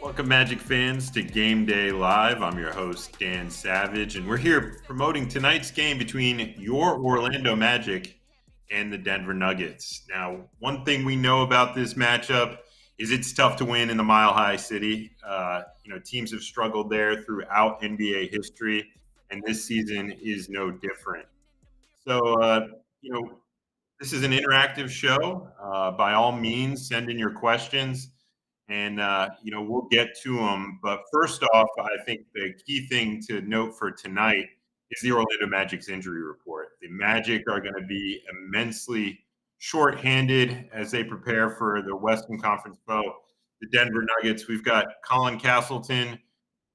Welcome, Magic fans, to Game Day Live. I'm your host, Dan Savage, and we're here promoting tonight's game between your Orlando Magic and the Denver Nuggets. Now, one thing we know about this matchup is it's tough to win in the Mile High City. Teams have struggled there throughout NBA history, and this season is no different. So, this is an interactive show. By all means, send in your questions and we'll get to them. But first off, I think the key thing to note for tonight is the Orlando Magic's injury report. The Magic are going to be immensely shorthanded as they prepare for the Western Conference foe, the Denver Nuggets. We've got Colin Castleton,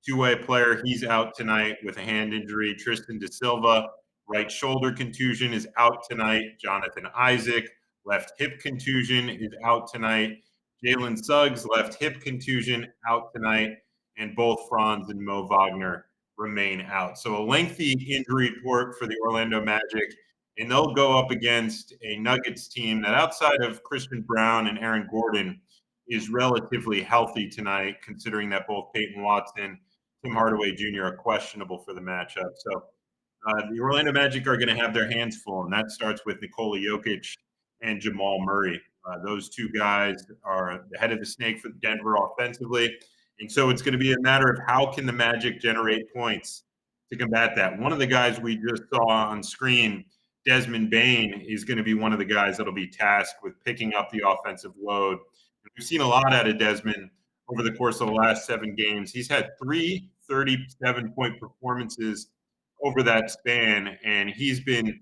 two-way player. He's out tonight with a hand injury. Tristan Da Silva, right shoulder contusion, is out tonight. Jonathan Isaac, left hip contusion, is out tonight. Jalen Suggs, left hip contusion, out tonight, and both Franz and Mo Wagner remain out. So a lengthy injury report for the Orlando Magic, and they'll go up against a Nuggets team that, outside of Christian Brown and Aaron Gordon, is relatively healthy tonight, considering that both Peyton Watson, Tim Hardaway Jr. are questionable for the matchup. So the Orlando Magic are going to have their hands full, and that starts with Nikola Jokic and Jamal Murray. Those two guys are the head of the snake for Denver offensively. And so it's going to be a matter of how can the Magic generate points to combat that. One of the guys we just saw on screen, Desmond Bane, is going to be one of the guys that'll be tasked with picking up the offensive load. And we've seen a lot out of Desmond over the course of the last 7 games. He's had 3 37-point performances over that span, and he's been,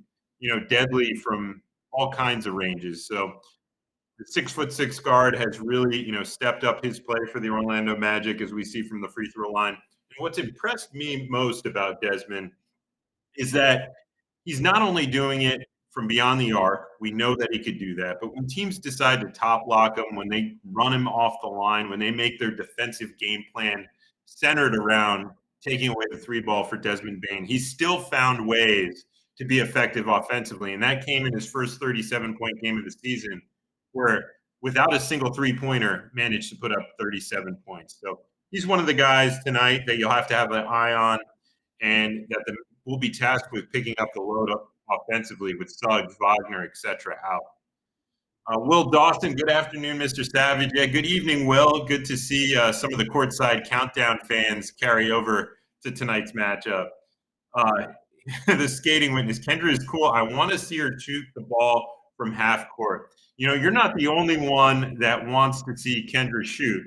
deadly from all kinds of ranges. So the 6'6" guard has really, stepped up his play for the Orlando Magic, as we see from the free throw line. And what's impressed me most about Desmond is that he's not only doing it from beyond the arc. We know that he could do that. But when teams decide to top lock him, when they run him off the line, when they make their defensive game plan centered around taking away the 3 ball for Desmond Bane, he's still found ways to be effective offensively. And that came in his first 37-point game of the season, where without a single 3-pointer managed to put up 37 points. So he's one of the guys tonight that you'll have to have an eye on, and that we'll be tasked with picking up the load up offensively with Suggs, Wagner, etc. out. Will Dawson, good afternoon, Mr. Savage. Yeah, good evening, Will. Good to see some of the Courtside Countdown fans carry over to tonight's matchup. The skating witness, Kendra is cool. I want to see her shoot the ball from half court. You're not the only one that wants to see Kendra shoot.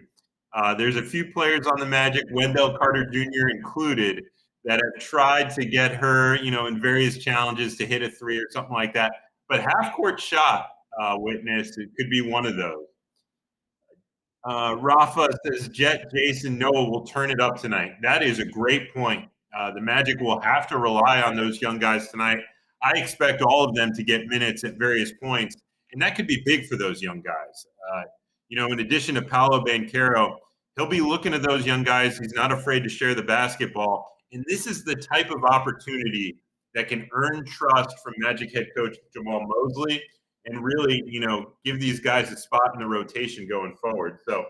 There's a few players on the Magic, Wendell Carter Jr. included, that have tried to get her, in various challenges to hit a 3 or something like that. But half-court shot, witness, it could be one of those. Rafa says, Jet, Jason, Noah will turn it up tonight. That is a great point. The Magic will have to rely on those young guys tonight. I expect all of them to get minutes at various points, and that could be big for those young guys. In addition to Paolo Banchero, he'll be looking at those young guys. He's not afraid to share the basketball. And this is the type of opportunity that can earn trust from Magic head coach Jamal Mosley and really, give these guys a spot in the rotation going forward. So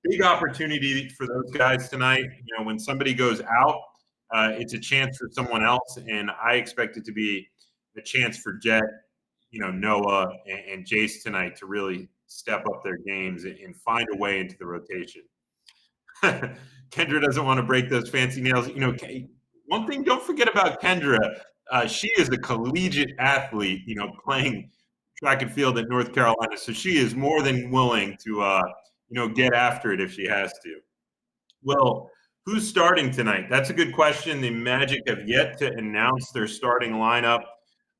big opportunity for those guys tonight. When somebody goes out, it's a chance for someone else. And I expect it to be a chance for Jet, Noah and Jace tonight to really step up their games and find a way into the rotation. Kendra doesn't want to break those fancy nails. One thing, don't forget about Kendra. She is a collegiate athlete, playing track and field at North Carolina. So she is more than willing to, get after it if she has to. Well, who's starting tonight? That's a good question. The Magic have yet to announce their starting lineup.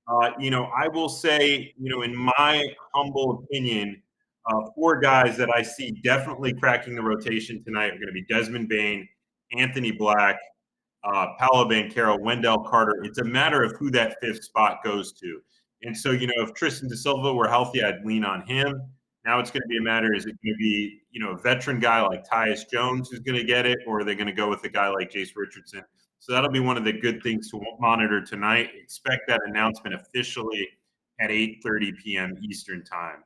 I will say, in my humble opinion, 4 guys that I see definitely cracking the rotation tonight are going to be Desmond Bane, Anthony Black, Paolo Banchero, Wendell Carter. It's a matter of who that 5th spot goes to. And so, if Tristan Da Silva were healthy, I'd lean on him. Now it's going to be a matter, is it going to be, a veteran guy like Tyus Jones who's going to get it, or are they going to go with a guy like Jace Richardson? So that'll be one of the good things to monitor tonight. Expect that announcement officially at 8:30 p.m. Eastern time.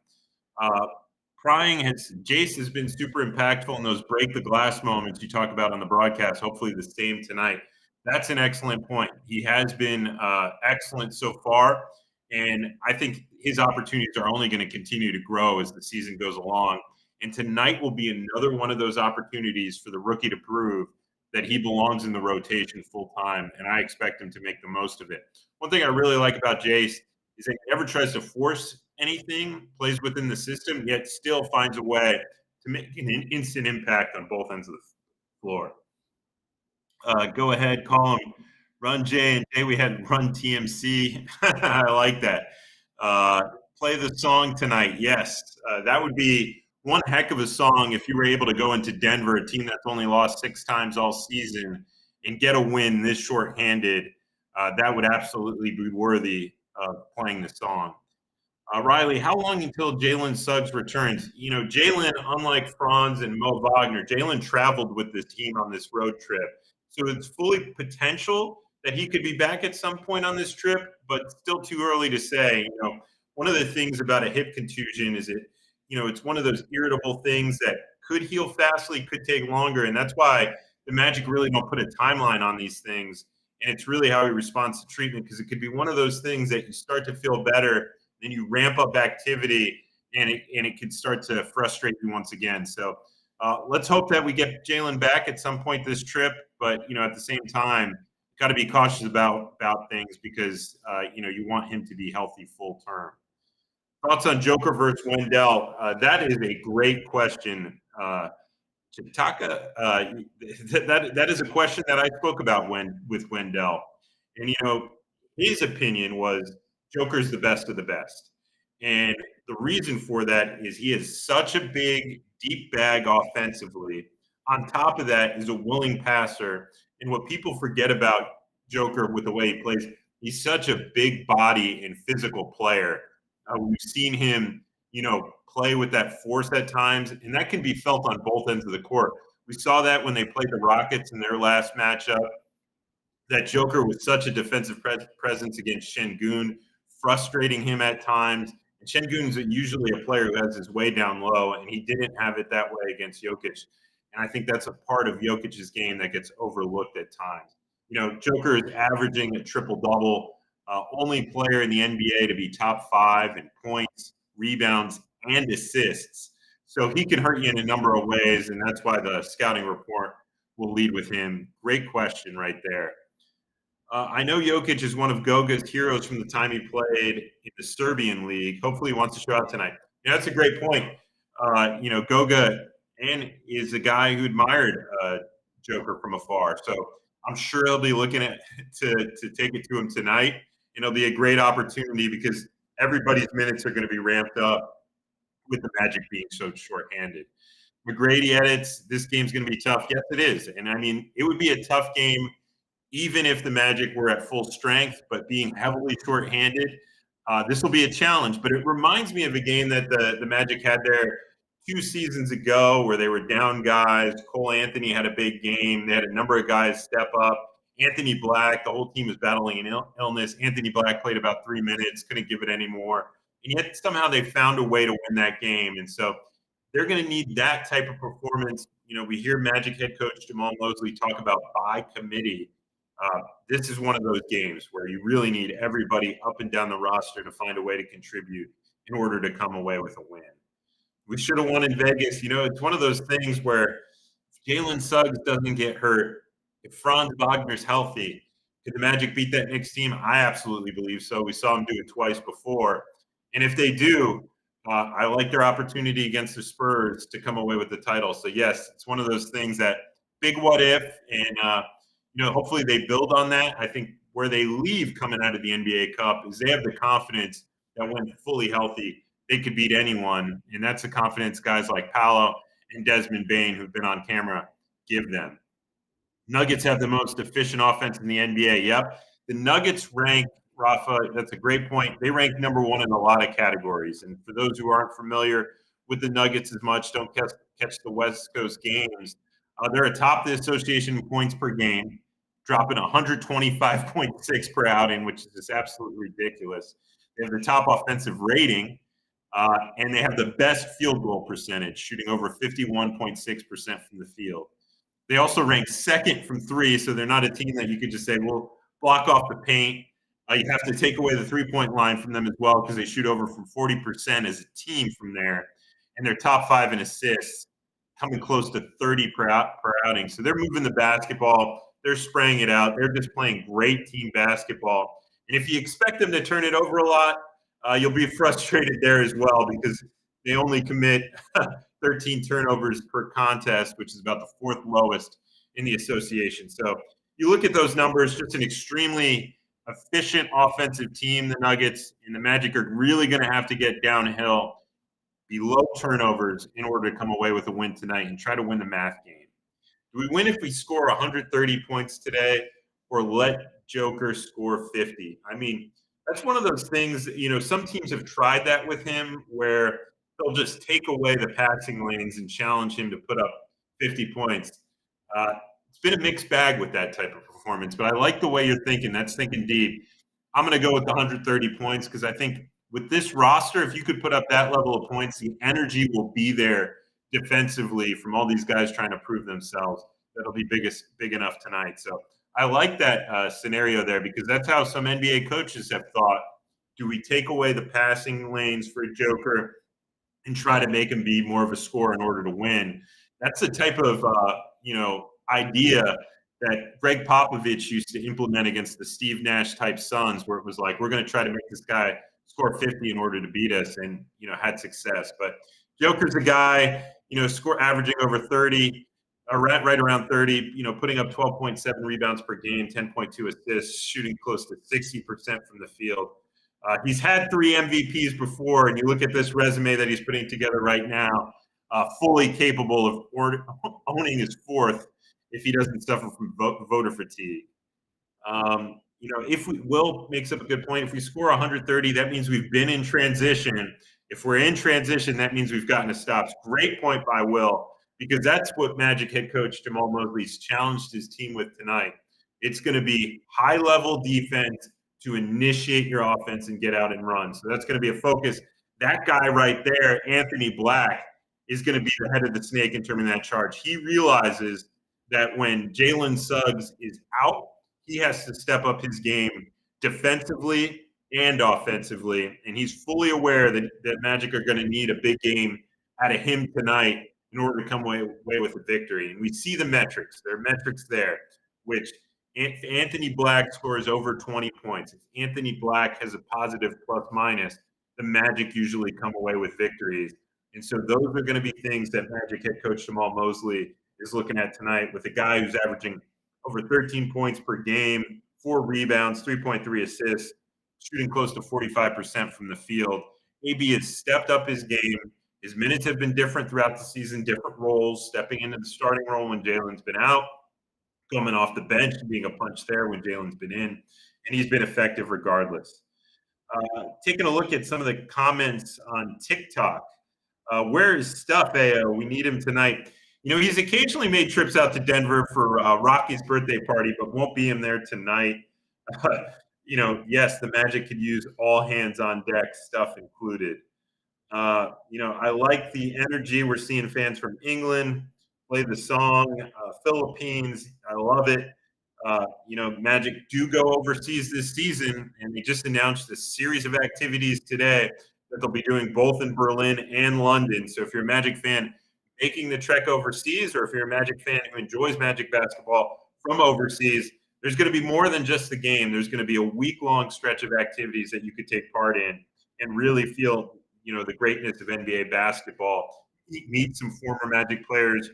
Jace has been super impactful in those break the glass moments you talk about on the broadcast. Hopefully the same tonight. That's an excellent point. He has been excellent so far, and I think his opportunities are only going to continue to grow as the season goes along. And tonight will be another one of those opportunities for the rookie to prove that he belongs in the rotation full time, and I expect him to make the most of it. One thing I really like about Jace is that he never tries to force anything, plays within the system, yet still finds a way to make an instant impact on both ends of the floor. Go ahead, call him Run J and J. We had Run TMC. I like that. Uh, Play the song tonight. Yes, that would be one heck of a song if you were able to go into Denver, a team that's only lost 6 times all season, and get a win this shorthanded. That would absolutely be worthy of playing the song. Riley, how long until Jalen Suggs returns? You know, Jalen, unlike Franz and Mo Wagner, Jalen traveled with this team on this road trip. So it's fully potential that he could be back at some point on this trip, but still too early to say. You know, one of the things about a hip contusion is it's one of those irritable things that could heal fastly, could take longer. And that's why the Magic really don't put a timeline on these things. And it's really how he responds to treatment, because it could be one of those things that you start to feel better, then you ramp up activity, and it could start to frustrate you once again. So let's hope that we get Jalen back at some point this trip. But at the same time, got to be cautious about things, because you want him to be healthy full term. Thoughts on Joker versus Wendell? That is a great question. Chitaka, that is a question that I spoke about with Wendell, and his opinion was Joker's the best of the best, and the reason for that is he is such a big, deep bag offensively. On top of that, is a willing passer, and what people forget about Joker with the way he plays, he's such a big body and physical player. We've seen him, play with that force at times, and that can be felt on both ends of the court. We saw that when they played the Rockets in their last matchup, that Joker was such a defensive presence against Şengün, frustrating him at times. And Şengün's usually a player who has his way down low, and he didn't have it that way against Jokic. And I think that's a part of Jokic's game that gets overlooked at times. Joker is averaging a triple-double, only player in the NBA to be top 5 in points, rebounds, and assists. So he can hurt you in a number of ways, and that's why the scouting report will lead with him. Great question right there. I know Jokic is one of Goga's heroes from the time he played in the Serbian league. Hopefully he wants to show out tonight. That's a great point. Goga is a guy who admired Joker from afar. So I'm sure he'll be looking to take it to him tonight. And it'll be a great opportunity, because everybody's minutes are going to be ramped up with the Magic being so shorthanded. McGrady edits, this game's going to be tough. Yes, it is. And I mean, it would be a tough game even if the Magic were at full strength, but being heavily shorthanded. This will be a challenge, but it reminds me of a game that the Magic had there 2 seasons ago where they were down guys. Cole Anthony had a big game. They had a number of guys step up. Anthony Black, the whole team was battling an illness. Anthony Black played about 3 minutes, couldn't give it anymore. And yet somehow they found a way to win that game. And so they're going to need that type of performance. We hear Magic head coach Jamal Mosley talk about by committee. This is one of those games where you really need everybody up and down the roster to find a way to contribute in order to come away with a win. We should have won in Vegas. It's one of those things where if Jalen Suggs doesn't get hurt, if Franz Wagner's healthy, could the Magic beat that Knicks team? I absolutely believe so. We saw them do it twice before. And if they do, I like their opportunity against the Spurs to come away with the title. So, yes, it's one of those things that big what if, and hopefully they build on that. I think where they leave coming out of the NBA Cup is they have the confidence that when fully healthy, they could beat anyone. And that's the confidence guys like Paolo and Desmond Bane, who've been on camera, give them. Nuggets have the most efficient offense in the NBA. Yep. The Nuggets rank, Rafa, that's a great point. They rank number 1 in a lot of categories. And for those who aren't familiar with the Nuggets as much, don't catch the West Coast games. They're atop the association in points per game, dropping 125.6 per outing, which is just absolutely ridiculous. They have the top offensive rating, And they have the best field goal percentage, shooting over 51.6% from the field. They also rank second from three, so they're not a team that you could just say, well, block off the paint. You have to take away the three-point line from them as well because they shoot over from 40% as a team from there. And they're top 5 in assists, coming close to 30 per outing. So they're moving the basketball. They're spraying it out. They're just playing great team basketball. And if you expect them to turn it over a lot, you'll be frustrated there as well because they only commit 13 turnovers per contest, which is about the 4th lowest in the association. So you look at those numbers, just an extremely efficient offensive team, the Nuggets, and the Magic are really going to have to get downhill, be low turnovers in order to come away with a win tonight and try to win the math game. Do we win if we score 130 points today or let Joker score 50? I mean, that's one of those things, some teams have tried that with him where they'll just take away the passing lanes and challenge him to put up 50 points. It's been a mixed bag with that type of performance, but I like the way you're thinking. That's thinking deep. I'm going to go with the 130 points because I think with this roster, if you could put up that level of points, the energy will be there defensively from all these guys trying to prove themselves. That'll be big enough tonight. So I like that scenario there because that's how some NBA coaches have thought. Do we take away the passing lanes for Joker and try to make him be more of a scorer in order to win? That's the type of idea that Greg Popovich used to implement against the Steve Nash type Suns, where it was like, we're going to try to make this guy score 50 in order to beat us, and had success. But Joker's a guy, averaging over 30. Right around 30, putting up 12.7 rebounds per game, 10.2 assists, shooting close to 60% from the field. He's had 3 MVPs before, and you look at this resume that he's putting together right now, fully capable of owning his 4th if he doesn't suffer from voter fatigue. If Will makes up a good point. If we score 130, that means we've been in transition. If we're in transition, that means we've gotten to stops. Great point by Will, because that's what Magic head coach Jamal Mosley's challenged his team with tonight. It's going to be high-level defense to initiate your offense and get out and run. So that's going to be a focus. That guy right there, Anthony Black, is going to be the head of the snake in terms of that charge. He realizes that when Jalen Suggs is out, he has to step up his game defensively and offensively, and he's fully aware that Magic are going to need a big game out of him tonight in order to come away with a victory. And we see the metrics. There are metrics there, which if Anthony Black scores over 20 points, if Anthony Black has a positive plus minus, the Magic usually come away with victories. And so those are going to be things that Magic head coach Jamal Mosley is looking at tonight with a guy who's averaging over 13 points per game, 4 rebounds, 3.3 assists, shooting close to 45% from the field. AB has stepped up his game. His minutes have been different throughout the season, different roles, stepping into the starting role when Jalen's been out, coming off the bench and being a punch there when Jalen's been in, and he's been effective regardless. Taking a look at some of the comments on TikTok. Where is Stuff, AO? We need him tonight. He's occasionally made trips out to Denver for Rocky's birthday party, but won't be in there tonight. Yes, the Magic could use all hands on deck, Stuff included. I like the energy. We're seeing fans from England play the song, Philippines. I love it. Magic do go overseas this season, and they just announced a series of activities today that they'll be doing both in Berlin and London. So if you're a Magic fan making the trek overseas, or if you're a Magic fan who enjoys Magic basketball from overseas, there's going to be more than just the game. There's going to be a week-long stretch of activities that you could take part in and really feel the greatness of NBA basketball, meet some former Magic players,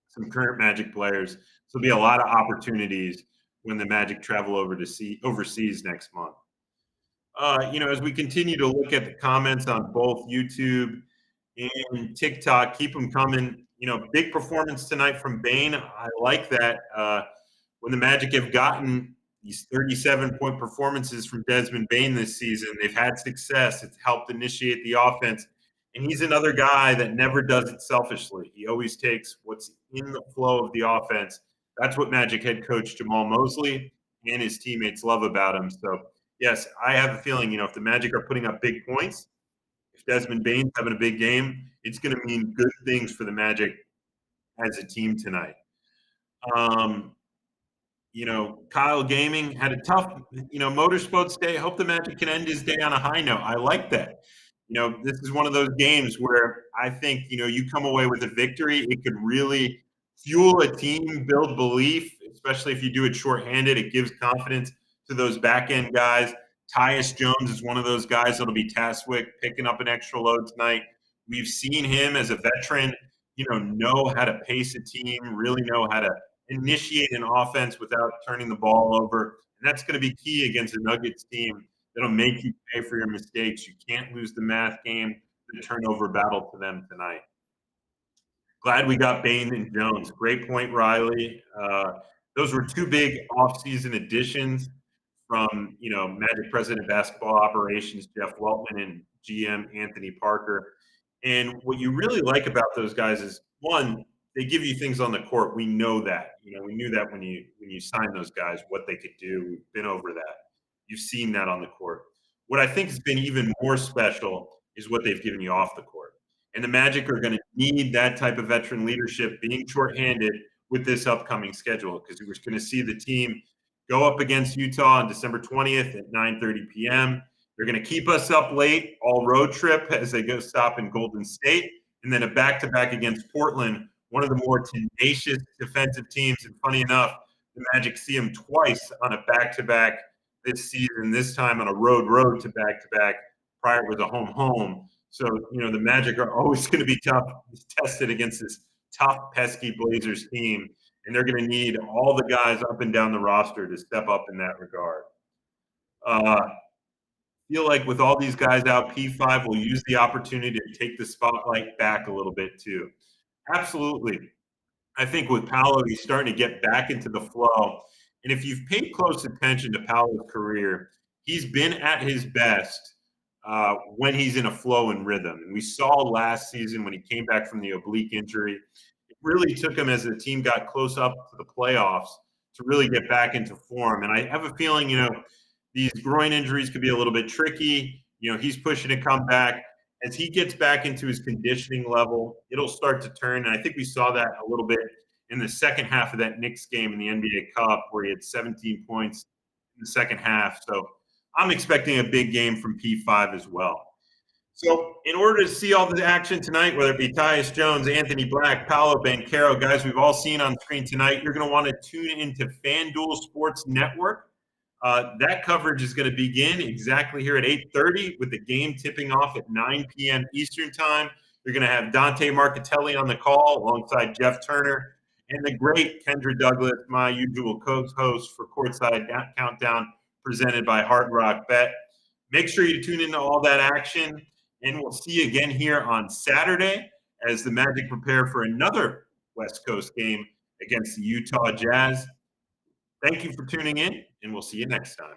some current Magic players. So there'll be a lot of opportunities when the Magic travel overseas next month. As we continue to look at the comments on both YouTube and TikTok, keep them coming. Big performance tonight from Bane. I like that. When the Magic have gotten these 37-point performances from Desmond Bane this season, they've had success. It's helped initiate the offense. And he's another guy that never does it selfishly. He always takes what's in the flow of the offense. That's what Magic head coach Jamal Mosley and his teammates love about him. So, yes, I have a feeling, if the Magic are putting up big points, If Desmond Bane's having a big game, it's going to mean good things for the Magic as a team tonight. Um, Kyle Gaming had a tough, motorsports day. Hope the Magic can end his day on a high note. I like that. This is one of those games where I think, you come away with a victory. It could really fuel a team, build belief, especially if you do it shorthanded. It gives confidence to those back end guys. Tyus Jones is one of those guys that'll be tasked with picking up an extra load tonight. We've seen him as a veteran, know how to pace a team, really know how to initiate an offense without turning the ball over. And that's going to be key against a Nuggets team that'll make you pay for your mistakes. You can't lose the math game, the turnover battle to them tonight. Glad we got Bane and Jones. Great point, Riley. Those were two big offseason additions from, Magic President Basketball Operations, Jeff Weltman, and GM Anthony Parker. And what you really like about those guys is, one, they give you things on the court. We know that. We knew that when you signed those guys, what they could do. We've been over that. You've seen that on the court. What I think has been even more special is what they've given you off the court. And the Magic are going to need that type of veteran leadership being shorthanded with this upcoming schedule, because we're going to see the team go up against Utah on December 20th at 9:30 p.m. They're going to keep us up late all road trip as they go stop in Golden State, and then a back-to-back against Portland, one of the more tenacious defensive teams. And funny enough, the Magic see them twice on a back-to-back this season, this time on a road to back-to-back. Prior was a home. So, the Magic are always going to be tested against this tough, pesky Blazers team, and they're going to need all the guys up and down the roster to step up in that regard. Feel like with all these guys out, P5 will use the opportunity to take the spotlight back a little bit too. Absolutely. I think with Paolo, he's starting to get back into the flow. And if you've paid close attention to Paolo's career, he's been at his best when he's in a flow and rhythm. And we saw last season when he came back from the oblique injury, it really took him as the team got close up to the playoffs to really get back into form. And I have a feeling, these groin injuries could be a little bit tricky. He's pushing to come back. As he gets back into his conditioning level, it'll start to turn. And I think we saw that a little bit in the second half of that Knicks game in the NBA Cup, where he had 17 points in the second half. So I'm expecting a big game from P5 as well. So in order to see all the action tonight, whether it be Tyus Jones, Anthony Black, Paolo Banchero, guys we've all seen on screen tonight, you're going to want to tune into FanDuel Sports Network. That coverage is going to begin exactly here at 8:30 with the game tipping off at 9 p.m. Eastern time. You're going to have Dante Marchitelli on the call alongside Jeff Turner and the great Kendra Douglas, my usual co-host for Courtside Countdown, presented by Hard Rock Bet. Make sure you tune into all that action, and we'll see you again here on Saturday as the Magic prepare for another West Coast game against the Utah Jazz. Thank you for tuning in, and we'll see you next time.